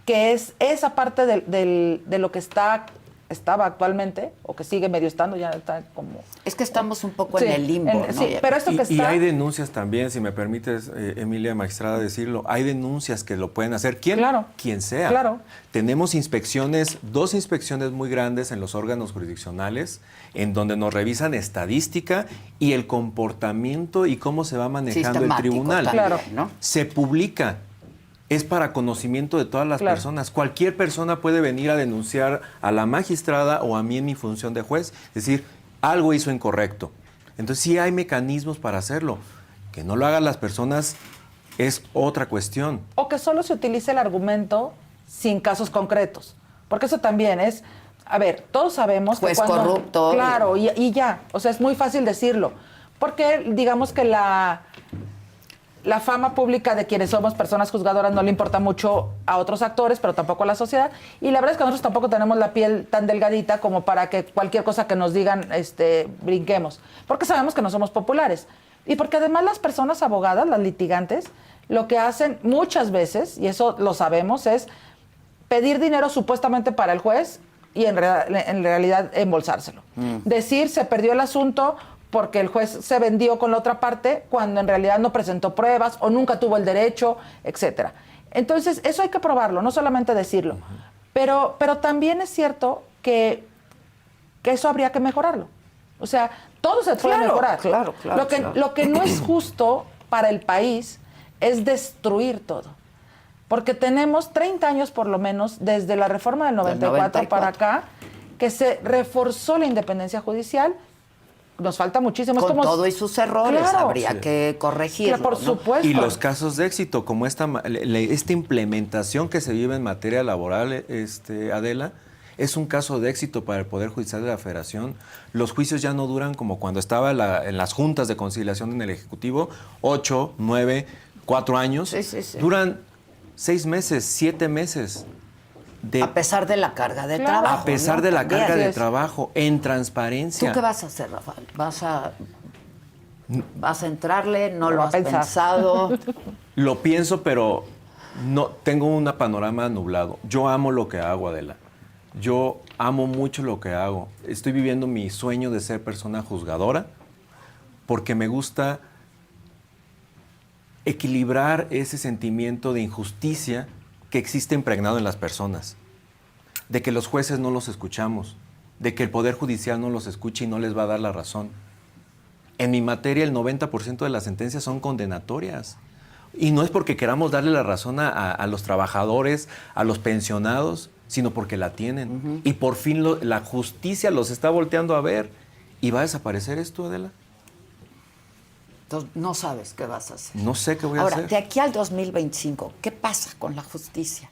que es esa parte de lo que estaba actualmente, o que sigue medio estando, ya está como... Es que estamos un poco en el limbo, ¿no? Sí, pero esto que está... Y hay denuncias también, si me permites, Emilia, magistrada, decirlo, hay denuncias que lo pueden hacer quien sea. Claro. Tenemos inspecciones, 2 inspecciones muy grandes en los órganos jurisdiccionales, en donde nos revisan estadística y el comportamiento y cómo se va manejando el tribunal. También, Claro. ¿no? Se publica. Es para conocimiento de todas las personas. Cualquier persona puede venir a denunciar a la magistrada o a mí en mi función de juez, decir, algo hizo incorrecto. Entonces sí hay mecanismos para hacerlo. Que no lo hagan las personas es otra cuestión. O que solo se utilice el argumento sin casos concretos. Porque eso también es... A ver, todos sabemos Juez que cuando... corrupto. Claro, y ya. O sea, es muy fácil decirlo. Porque digamos que la fama pública de quienes somos personas juzgadoras no le importa mucho a otros actores, pero tampoco a la sociedad. Y la verdad es que nosotros tampoco tenemos la piel tan delgadita como para que cualquier cosa que nos digan brinquemos. Porque sabemos que no somos populares. Y porque además las personas abogadas, las litigantes, lo que hacen muchas veces, y eso lo sabemos, es pedir dinero supuestamente para el juez y en realidad embolsárselo. Decir se perdió el asunto porque el juez se vendió con la otra parte cuando en realidad no presentó pruebas o nunca tuvo el derecho, etcétera. Entonces, eso hay que probarlo, no solamente decirlo. Pero también es cierto que eso habría que mejorarlo. O sea, todo se puede mejorar. Claro. Lo que no es justo para el país es destruir todo. Porque tenemos 30 años por lo menos desde la reforma del 94 para acá que se reforzó la independencia judicial. Nos falta muchísimo. Con todo y sus errores, Claro. habría que corregirlo. Por supuesto. Y los casos de éxito, como esta implementación que se vive en materia laboral, Adela, es un caso de éxito para el Poder Judicial de la Federación. Los juicios ya no duran como cuando estaba en las juntas de conciliación en el Ejecutivo, 8, 9, 4 años. Sí. Duran 6 meses, 7 meses. A pesar de la carga de Claro. trabajo. A pesar ¿no? de la También. carga de Así es. trabajo, en transparencia. ¿Tú qué vas a hacer, Rafael? ¿Vas a entrarle? ¿No lo va a has pensar. pensado? Lo pienso, pero no tengo un panorama nublado. Yo amo lo que hago, Adela. Yo amo mucho lo que hago. Estoy viviendo mi sueño de ser persona juzgadora porque me gusta equilibrar ese sentimiento de injusticia que existe impregnado en las personas, de que los jueces no los escuchamos, de que el Poder Judicial no los escucha y no les va a dar la razón. En mi materia, el 90% de las sentencias son condenatorias. Y no es porque queramos darle la razón a los trabajadores, a los pensionados, sino porque la tienen. Y por fin la justicia los está volteando a ver. ¿Y va a desaparecer esto, Adela? Entonces, no sabes qué vas a hacer. No sé qué voy a Ahora, hacer. de aquí al 2025, ¿qué pasa con la justicia?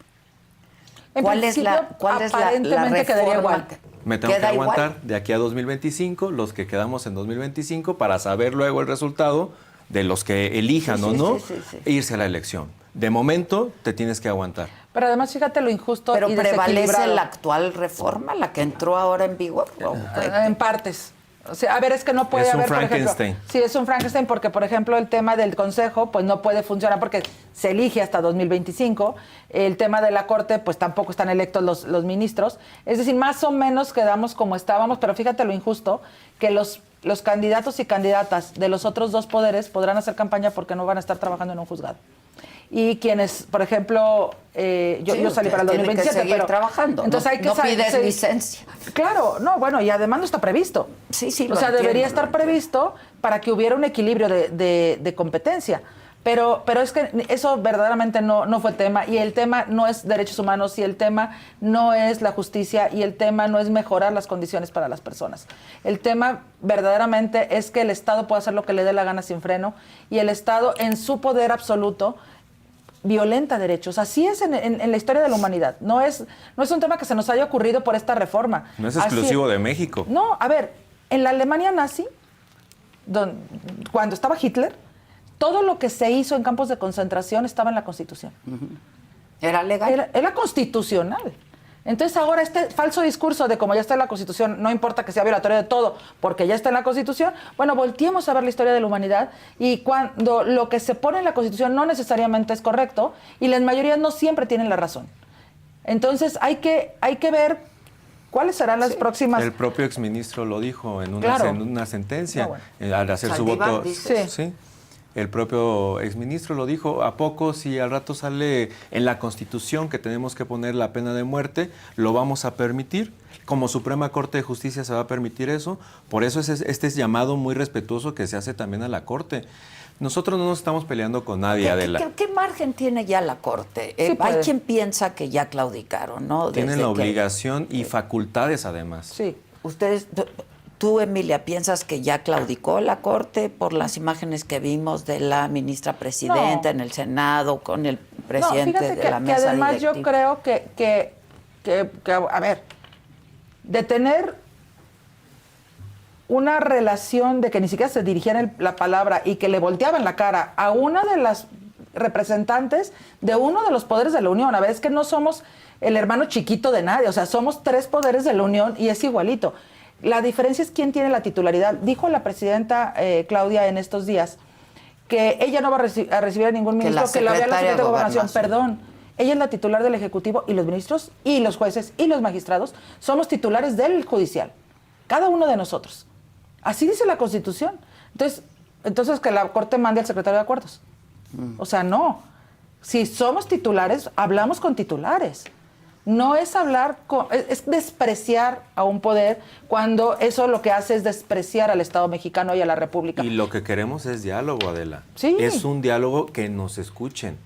En ¿Cuál es la aparentemente quedaría reforma? igual. Me tengo que ¿Queda aguantar igual? de aquí a 2025, los que quedamos en 2025, para saber luego el resultado de los que elijan Sí, o sí, no sí. e irse a la elección. De momento, te tienes que aguantar. Pero además, fíjate lo injusto Pero y prevalece desequilibrado. la actual reforma, la que entró ahora en vigor. En partes. O sea, a ver, es que no puede Es un haber, por ejemplo... Frankenstein. Sí, es un Frankenstein porque, por ejemplo, el tema del Consejo, pues no puede funcionar porque se elige hasta 2025. El tema de la Corte, pues tampoco están electos los ministros. Es decir, más o menos quedamos como estábamos, pero fíjate lo injusto, que los candidatos y candidatas de los otros dos poderes podrán hacer campaña porque no van a estar trabajando en un juzgado. Y quienes, por ejemplo, yo salí para el 2027, que seguir pero trabajando. entonces hay que no pides licencia. Claro, no, bueno, y además no está previsto. Sí, O lo sea, entiendo, debería lo estar entiendo. previsto para que hubiera un equilibrio de competencia. Pero es que eso verdaderamente no fue tema, y el tema no es derechos humanos, y el tema no es la justicia, y el tema no es mejorar las condiciones para las personas. El tema verdaderamente es que el Estado puede hacer lo que le dé la gana sin freno, y el Estado en su poder absoluto violenta derechos. Así es en la historia de la humanidad. No es un tema que se nos haya ocurrido por esta reforma. No es Así exclusivo de México. No, a ver, en la Alemania nazi, cuando estaba Hitler, todo lo que se hizo en campos de concentración estaba en la Constitución. ¿Era legal? Era constitucional. Entonces ahora este falso discurso de como ya está en la Constitución, no importa que sea violatorio de todo, porque ya está en la Constitución, bueno, volteemos a ver la historia de la humanidad, y cuando lo que se pone en la Constitución no necesariamente es correcto, y las mayorías no siempre tienen la razón. Entonces hay que ver cuáles serán las próximas... El propio exministro lo dijo en Claro. una sentencia, No, bueno. al hacer su Saldívar, voto. dices. Sí. Sí. El propio exministro lo dijo. ¿A poco si al rato sale en la Constitución que tenemos que poner la pena de muerte, lo vamos a permitir? Como Suprema Corte de Justicia se va a permitir eso. Por eso este es llamado muy respetuoso que se hace también a la Corte. Nosotros no nos estamos peleando con nadie, Adela. ¿Qué margen tiene ya la Corte? Sí Hay puede. quien piensa que ya claudicaron, ¿no? Tienen Desde la que- obligación y facultades además. Sí. Ustedes, tú, Emilia, ¿piensas que ya claudicó la Corte por las imágenes que vimos de la ministra presidenta No. en el Senado con el No, presidente fíjate de que, la que mesa además directiva? yo creo que, a ver, de tener una relación de que ni siquiera se dirigían la palabra y que le volteaban la cara a una de las representantes de uno de los poderes de la Unión. A ver, es que no somos el hermano chiquito de nadie, o sea, somos 3 poderes de la Unión y es igualito. La diferencia es quién tiene la titularidad. Dijo la presidenta Claudia en estos días que ella no va a recibir a ningún ministro, que la vea la Secretaría de Gobernación. Perdón, ella es la titular del Ejecutivo y los ministros y los jueces y los magistrados somos titulares del Judicial, cada uno de nosotros. Así dice la Constitución. Entonces que la Corte mande al secretario de Acuerdos. O sea, no. Si somos titulares, hablamos con titulares. No es es despreciar a un poder cuando eso lo que hace es despreciar al Estado mexicano y a la República. Y lo que queremos es diálogo, Adela. Sí. Es un diálogo que nos escuchen.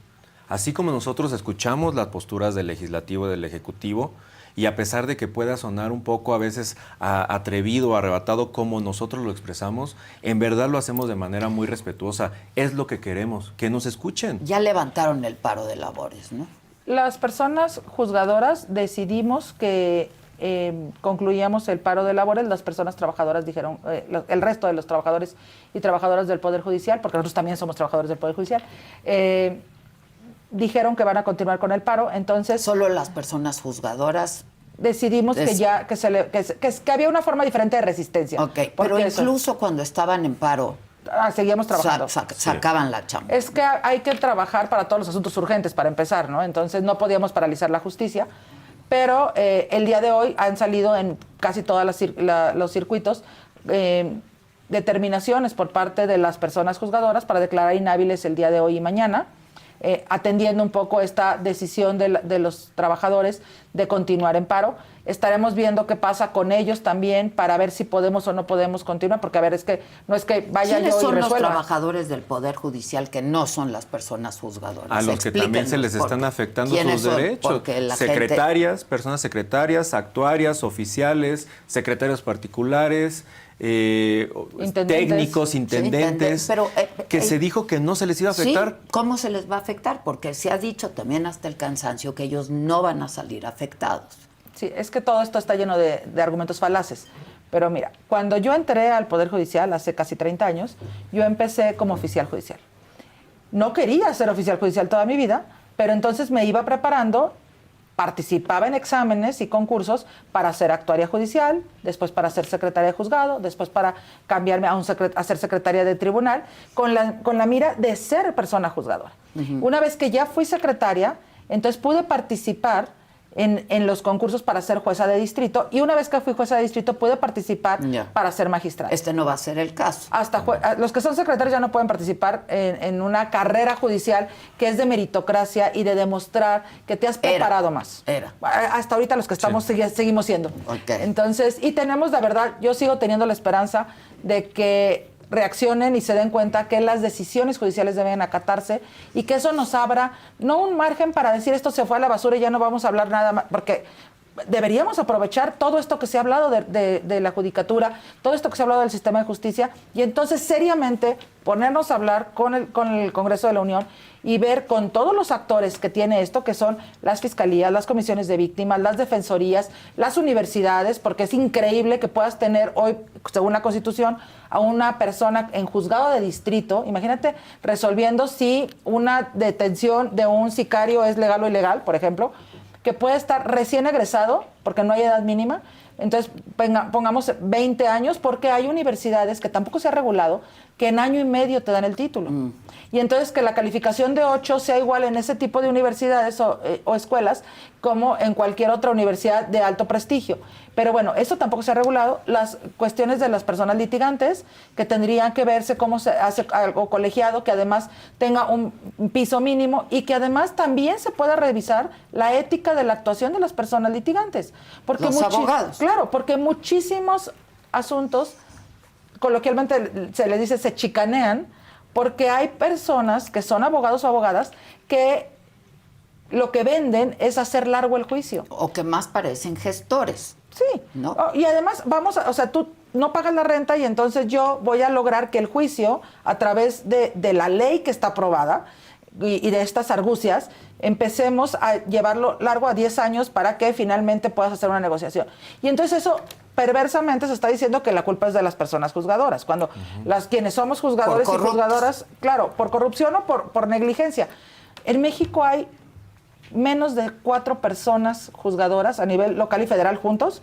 Así como nosotros escuchamos las posturas del Legislativo y del Ejecutivo, y a pesar de que pueda sonar un poco a veces atrevido o arrebatado como nosotros lo expresamos, en verdad lo hacemos de manera muy respetuosa. Es lo que queremos, que nos escuchen. Ya levantaron el paro de labores, ¿no? Las personas juzgadoras decidimos que concluíamos el paro de labores. Las personas trabajadoras dijeron, el resto de los trabajadores y trabajadoras del Poder Judicial, porque nosotros también somos trabajadores del Poder Judicial, dijeron que van a continuar con el paro. Entonces solo las personas juzgadoras decidimos que había una forma diferente de resistencia. Ok, pero incluso cuando estaban en paro seguíamos trabajando. Sacaban la chamba. Es que hay que trabajar para todos los asuntos urgentes para empezar, ¿no? Entonces no podíamos paralizar la justicia, pero el día de hoy han salido en casi todos los circuitos determinaciones por parte de las personas juzgadoras para declarar inhábiles el día de hoy y mañana, atendiendo un poco esta decisión de los trabajadores de continuar en paro. Estaremos viendo qué pasa con ellos también para ver si podemos o no podemos continuar, porque a ver, es que no es que vaya yo y resuelva. ¿Quiénes son los trabajadores del Poder Judicial que no son las personas juzgadoras? A los que también se les están afectando sus derechos. Secretarias, personas secretarias, actuarias, oficiales, secretarios particulares, técnicos, intendentes, pero, que se dijo que no se les iba a afectar. Sí, ¿cómo se les va a afectar? Porque se ha dicho también hasta el cansancio que ellos no van a salir afectados. Sí, es que todo esto está lleno de argumentos falaces. Pero mira, cuando yo entré al Poder Judicial hace casi 30 años, yo empecé como oficial judicial. No quería ser oficial judicial toda mi vida, pero entonces me iba preparando, participaba en exámenes y concursos para ser actuaria judicial, después para ser secretaria de juzgado, después para cambiarme a ser secretaria de tribunal, con la mira de ser persona juzgadora. Una vez que ya fui secretaria, entonces pude participar en los concursos para ser jueza de distrito, y una vez que fui jueza de distrito pude participar para ser magistrada. Este no va a ser el caso. Los que son secretarios ya no pueden participar en una carrera judicial que es de meritocracia y de demostrar que te has preparado más. Hasta ahorita los que estamos seguimos siendo. Okay. Entonces, y tenemos, la verdad, yo sigo teniendo la esperanza de que reaccionen y se den cuenta que las decisiones judiciales deben acatarse y que eso nos abra no un margen para decir esto se fue a la basura y ya no vamos a hablar nada más, porque deberíamos aprovechar todo esto que se ha hablado de la judicatura, todo esto que se ha hablado del sistema de justicia, y entonces seriamente ponernos a hablar con el Congreso de la Unión y ver con todos los actores que tiene esto, que son las fiscalías, las comisiones de víctimas, las defensorías, las universidades, porque es increíble que puedas tener hoy, según la Constitución, a una persona en juzgado de distrito, imagínate, resolviendo si una detención de un sicario es legal o ilegal, por ejemplo, que puede estar recién egresado, porque no hay edad mínima. Entonces, pongamos 20 años, porque hay universidades que tampoco se ha regulado, que en año y medio te dan el título. Y entonces que la calificación de 8 sea igual en ese tipo de universidades o escuelas como en cualquier otra universidad de alto prestigio. Pero bueno, eso tampoco se ha regulado. Las cuestiones de las personas litigantes, que tendrían que verse cómo se hace algo colegiado, que además tenga un piso mínimo y que además también se pueda revisar la ética de la actuación de las personas litigantes. Porque los abogados. Claro, porque muchísimos asuntos, coloquialmente se les dice, se chicanean, porque hay personas que son abogados o abogadas que lo que venden es hacer largo el juicio. O que más parecen gestores. Sí, ¿no? Y además tú no pagas la renta y entonces yo voy a lograr que el juicio, a través de la ley que está aprobada, y de estas argucias, empecemos a llevarlo largo a 10 años para que finalmente puedas hacer una negociación. Y entonces eso perversamente se está diciendo que la culpa es de las personas juzgadoras, cuando quienes somos juzgadores y juzgadoras, claro, por corrupción o por negligencia. En México hay menos de 4 personas juzgadoras a nivel local y federal juntos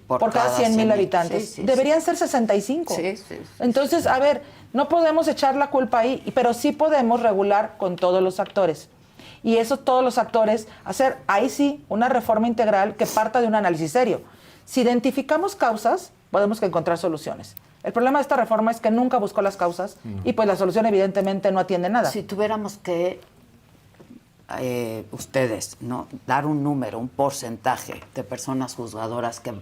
por cada 100,000 habitantes. Sí, Deberían ser 65. Sí. Entonces, a ver, no podemos echar la culpa ahí, pero sí podemos regular con todos los actores. Y eso todos los actores, hacer ahí sí una reforma integral que parta de un análisis serio. Si identificamos causas, podemos encontrar soluciones. El problema de esta reforma es que nunca buscó las causas y pues la solución evidentemente no atiende nada. Si tuviéramos que ustedes, ¿no?, dar un número, un porcentaje de personas juzgadoras que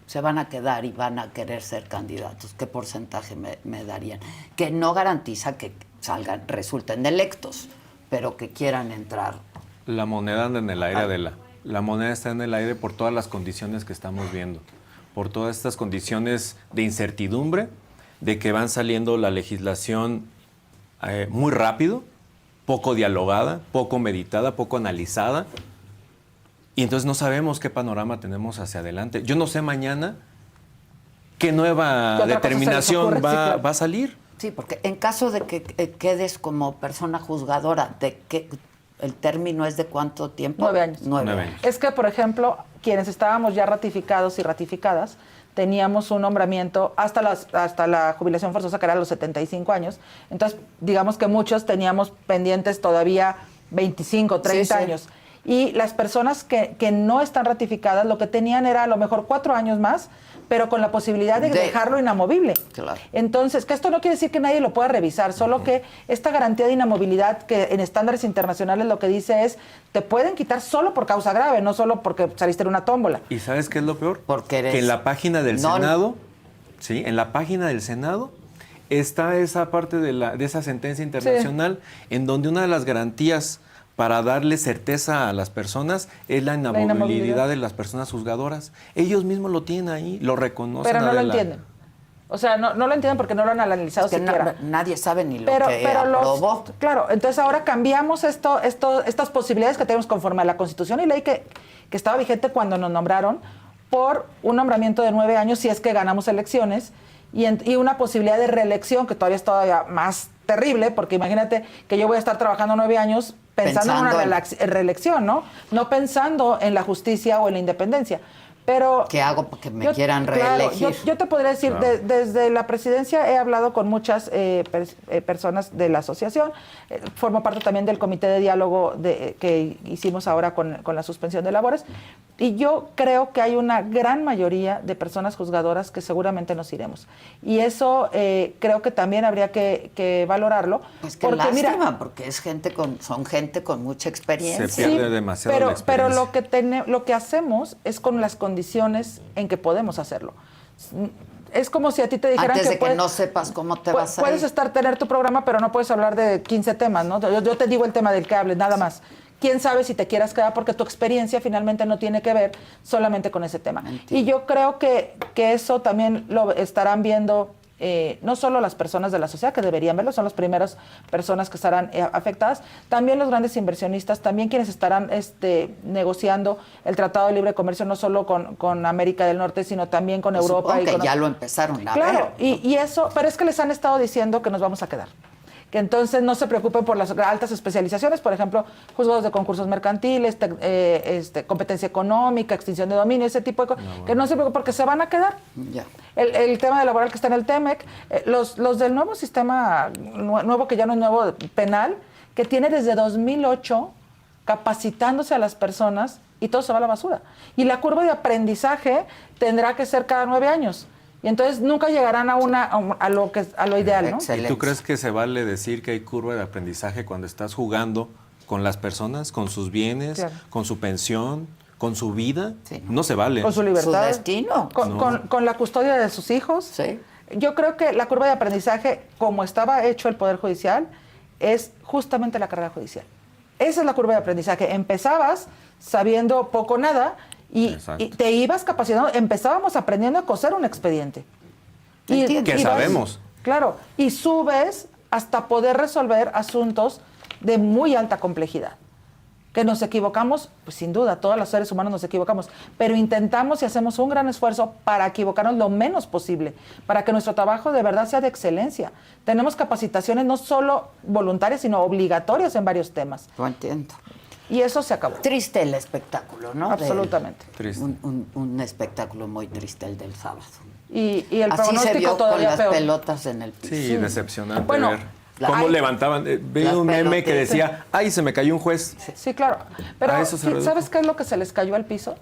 se van a quedar y van a querer ser candidatos, ¿qué porcentaje me darían? Que no garantiza que resulten electos, pero que quieran entrar. La moneda anda en el aire, Adela. La moneda está en el aire por todas las condiciones que estamos viendo, por todas estas condiciones de incertidumbre, de que van saliendo la legislación muy rápido, poco dialogada, poco meditada, poco analizada, y entonces no sabemos qué panorama tenemos hacia adelante. Yo no sé mañana qué nueva determinación va a salir. Sí, porque en caso de que quedes como persona juzgadora, ¿de qué? ¿El término es de cuánto tiempo? 9 años. 9 años. Es que, por ejemplo, quienes estábamos ya ratificados y ratificadas, teníamos un nombramiento hasta la jubilación forzosa, que era a los 75 años. Entonces, digamos que muchos teníamos pendientes todavía 25, 30 años. Y las personas que no están ratificadas, lo que tenían era a lo mejor 4 años más, pero con la posibilidad de dejarlo inamovible. Claro. Entonces, que esto no quiere decir que nadie lo pueda revisar, solo que esta garantía de inamovilidad que en estándares internacionales lo que dice es, te pueden quitar solo por causa grave, no solo porque saliste en una tómbola. ¿Y sabes qué es lo peor? Porque eres... Que en la página del Senado, ¿sí? En la página del Senado está esa parte de esa sentencia internacional en donde una de las garantías para darle certeza a las personas es la inamovilidad de las personas juzgadoras. Ellos mismos lo tienen ahí, lo reconocen. Pero no lo entienden. O sea, no lo entienden porque no lo han analizado siquiera. Nadie sabe ni lo que aprobó. Claro, entonces ahora cambiamos estas posibilidades que tenemos conforme a la Constitución y ley que estaba vigente cuando nos nombraron por un nombramiento de 9 años si es que ganamos elecciones y una posibilidad de reelección que todavía es todavía más terrible, porque imagínate que yo voy a estar trabajando 9 años pensando en una reelección, ¿no? No pensando en la justicia o en la independencia. Pero ¿qué hago para que me quieran reelegir? Claro, yo te podría decir, desde la presidencia he hablado con muchas personas de la asociación, formo parte también del comité de diálogo que hicimos ahora con la suspensión de labores, y yo creo que hay una gran mayoría de personas juzgadoras que seguramente nos iremos. Y eso creo que también habría que valorarlo. Pues qué lástima, porque son gente con mucha experiencia. Se pierde demasiado la experiencia. Pero lo que hacemos es con las condiciones en que podemos hacerlo. Es como si a ti te dijeran antes de que no sepas cómo te vas a ir. Puedes tener tu programa, pero no puedes hablar de 15 temas, ¿no? Yo te digo el tema del que hables, nada más. Quién sabe si te quieras quedar, porque tu experiencia finalmente no tiene que ver solamente con ese tema. Entiendo. Y yo creo que eso también lo estarán viendo no solo las personas de la sociedad que deberían verlo, son las primeras personas que estarán afectadas, también los grandes inversionistas, también quienes estarán negociando el Tratado de Libre Comercio no solo con América del Norte, sino también con Europa. Supongo que ya lo empezaron a ver. Claro, y eso, pero es que les han estado diciendo que nos vamos a quedar. Que entonces no se preocupen por las altas especializaciones, por ejemplo, juzgados de concursos mercantiles, competencia económica, extinción de dominio, ese tipo de cosas, que no se preocupen porque se van a quedar. Ya. El tema de laboral que está en el TEMEC, los del nuevo sistema, nuevo que ya no es nuevo, penal, que tiene desde 2008 capacitándose a las personas y todo se va a la basura. Y la curva de aprendizaje tendrá que ser cada 9 años. Y entonces nunca llegarán a lo ideal, ¿no? ¿Y tú crees que se vale decir que hay curva de aprendizaje cuando estás jugando con las personas, con sus bienes, con su pensión, con su vida? Sí. No se vale. Con su libertad. Su destino. Con la custodia de sus hijos. Sí. Yo creo que la curva de aprendizaje, como estaba hecho el Poder Judicial, es justamente la carrera judicial. Esa es la curva de aprendizaje. Empezabas sabiendo poco o nada y te ibas capacitando. Empezábamos aprendiendo a coser un expediente. Que sabemos. Claro. Y subes hasta poder resolver asuntos de muy alta complejidad. Que nos equivocamos, pues sin duda, todos los seres humanos nos equivocamos, pero intentamos y hacemos un gran esfuerzo para equivocarnos lo menos posible, para que nuestro trabajo de verdad sea de excelencia. Tenemos capacitaciones no solo voluntarias, sino obligatorias en varios temas. Lo entiendo. Y eso se acabó. Triste el espectáculo, ¿no? Absolutamente. Triste. Un espectáculo muy triste el del sábado. Y el Así se pronóstico vio con todavía las peor. pelotas en el piso. Sí, decepcionante Bueno, ver cómo hay- levantaban. Veía un meme que pelotas. decía, ¡ay, se me cayó un juez! Sí, claro. Pero A eso se redujo. ¿sabes qué es lo que se les cayó al piso?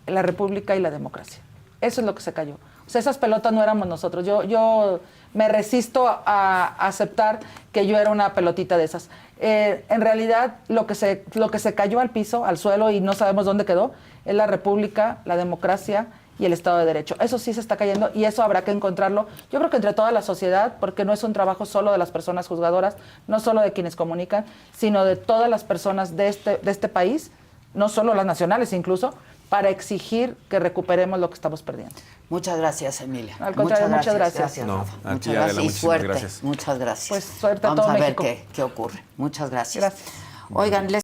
La república y la democracia. Eso es lo que se cayó. O sea, esas pelotas no éramos nosotros. Yo me resisto a aceptar que yo era una pelotita de esas. En realidad, lo que se cayó al piso, al suelo, y no sabemos dónde quedó, es la república, la democracia y el Estado de Derecho. Eso sí se está cayendo y eso habrá que encontrarlo, yo creo que entre toda la sociedad, porque no es un trabajo solo de las personas juzgadoras, no solo de quienes comunican, sino de todas las personas de este país, no solo las nacionales incluso, para exigir que recuperemos lo que estamos perdiendo. Muchas gracias, Emilia. Al contrario, muchas gracias. No, Rafa. a ti, Muchas Adela, gracias y muchísimas suerte. gracias. Muchas gracias. Pues suerte a Vamos todo a ver México. qué ocurre. Muchas gracias. Gracias. Oigan, les